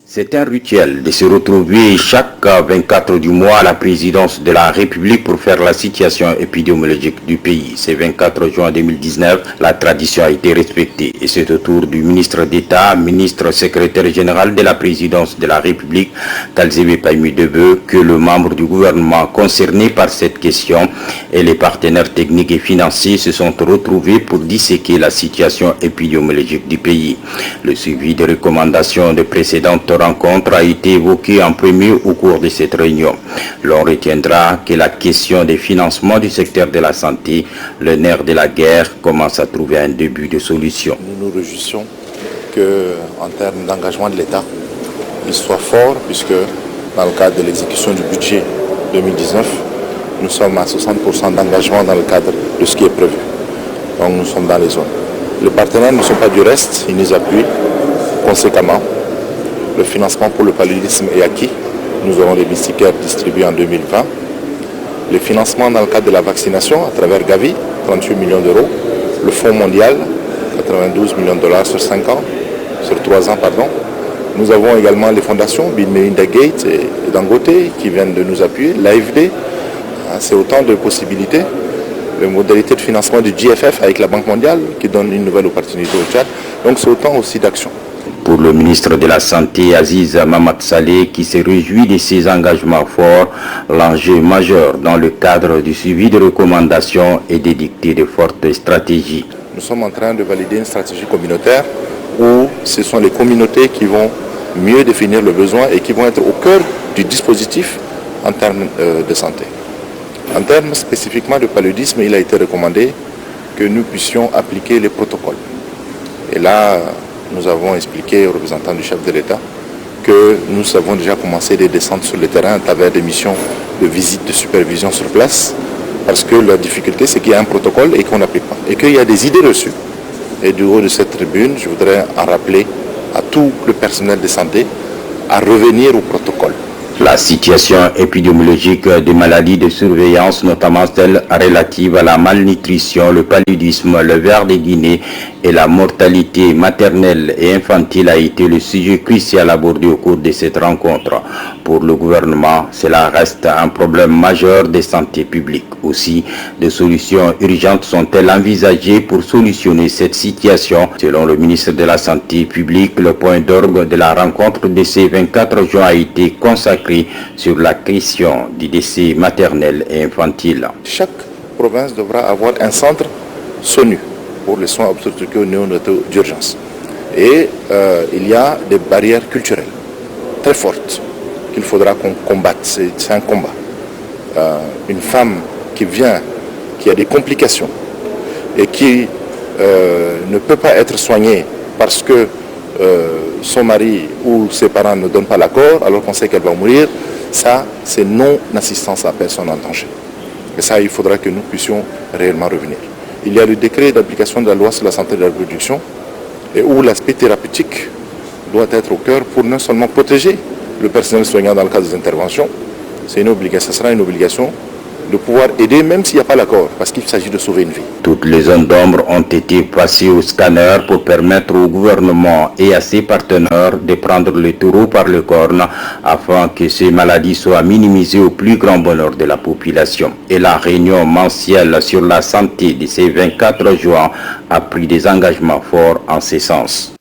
C'est un rituel de se retrouver chaque 24 du mois à la présidence de la République pour faire la situation épidémiologique du pays. Ce 24 juin 2019, la tradition a été respectée et c'est au tour du ministre d'État, ministre secrétaire général de la présidence de la République, Talzébé Paymi Debeu, que le membre du gouvernement concerné par cette question et les partenaires techniques et financiers se sont retrouvés pour disséquer la situation épidémiologique du pays. Le suivi des recommandations des précédentes rencontre a été évoquée en premier au cours de cette réunion. L'on retiendra que la question des financements du secteur de la santé, le nerf de la guerre, commence à trouver un début de solution. Nous nous réjouissons qu'en termes d'engagement de l'État, il soit fort puisque dans le cadre de l'exécution du budget 2019, nous sommes à 60% d'engagement dans le cadre de ce qui est prévu. Donc nous sommes dans les zones. Les partenaires ne sont pas du reste, ils nous appuient conséquemment. Le financement pour le paludisme est acquis. Nous aurons les bistiquaires distribués en 2020. Les financements dans le cadre de la vaccination à travers Gavi, 38 millions d'euros. Le Fonds mondial, 92 millions de dollars sur 5 ans, sur 3 ans, pardon. Nous avons également les fondations, Bill Melinda Gates et Dangote qui viennent de nous appuyer. L'AFD, c'est autant de possibilités. Les modalités de financement du GFF avec la Banque mondiale qui donne une nouvelle opportunité au Tchad. Donc c'est autant aussi d'actions. Pour le ministre de la Santé, Aziz Mamad Saleh, qui se réjouit de ses engagements forts, l'enjeu majeur dans le cadre du suivi des recommandations est d'édicter de fortes stratégies. Nous sommes en train de valider une stratégie communautaire où ce sont les communautés qui vont mieux définir le besoin et qui vont être au cœur du dispositif en termes de santé. En termes spécifiquement de paludisme, il a été recommandé que nous puissions appliquer les protocoles. Et là, nous avons expliqué aux représentants du chef de l'État que nous avons déjà commencé des descentes sur le terrain à travers des missions de visite, de supervision sur place, parce que la difficulté, c'est qu'il y a un protocole et qu'on n'applique pas, et qu'il y a des idées reçues. Et du haut de cette tribune, je voudrais en rappeler à tout le personnel de santé à revenir au protocole. La situation épidémiologique des maladies de surveillance, notamment celles relatives à la malnutrition, le paludisme, le ver de Guinée et la mortalité maternelle et infantile a été le sujet crucial abordé au cours de cette rencontre. Pour le gouvernement, cela reste un problème majeur de santé publique. Aussi, des solutions urgentes sont-elles envisagées pour solutionner cette situation? Selon le ministre de la Santé publique, le point d'orgue de la rencontre de ce 24 juin a été consacré sur la question du décès maternel et infantile. Chaque province devra avoir un centre SONU pour les soins obstétricaux néonataux d'urgence. Et il y a des barrières culturelles très fortes qu'il faudra qu'on combatte. C'est un combat. Une femme qui vient, qui a des complications et qui ne peut pas être soignée parce que son mari ou ses parents ne donnent pas l'accord alors qu'on sait qu'elle va mourir, ça c'est non-assistance à personne en danger. Et ça, il faudra que nous puissions réellement revenir. Il y a le décret d'application de la loi sur la santé de la reproduction et où l'aspect thérapeutique doit être au cœur pour non seulement protéger le personnel soignant dans le cadre des interventions, c'est une obligation, ce sera une obligation de pouvoir aider même s'il n'y a pas l'accord, parce qu'il s'agit de sauver une vie. Toutes les zones d'ombre ont été passées au scanner pour permettre au gouvernement et à ses partenaires de prendre le taureau par le corne afin que ces maladies soient minimisées au plus grand bonheur de la population. Et la réunion mensuelle sur la santé de ces 24 juin a pris des engagements forts en ce sens.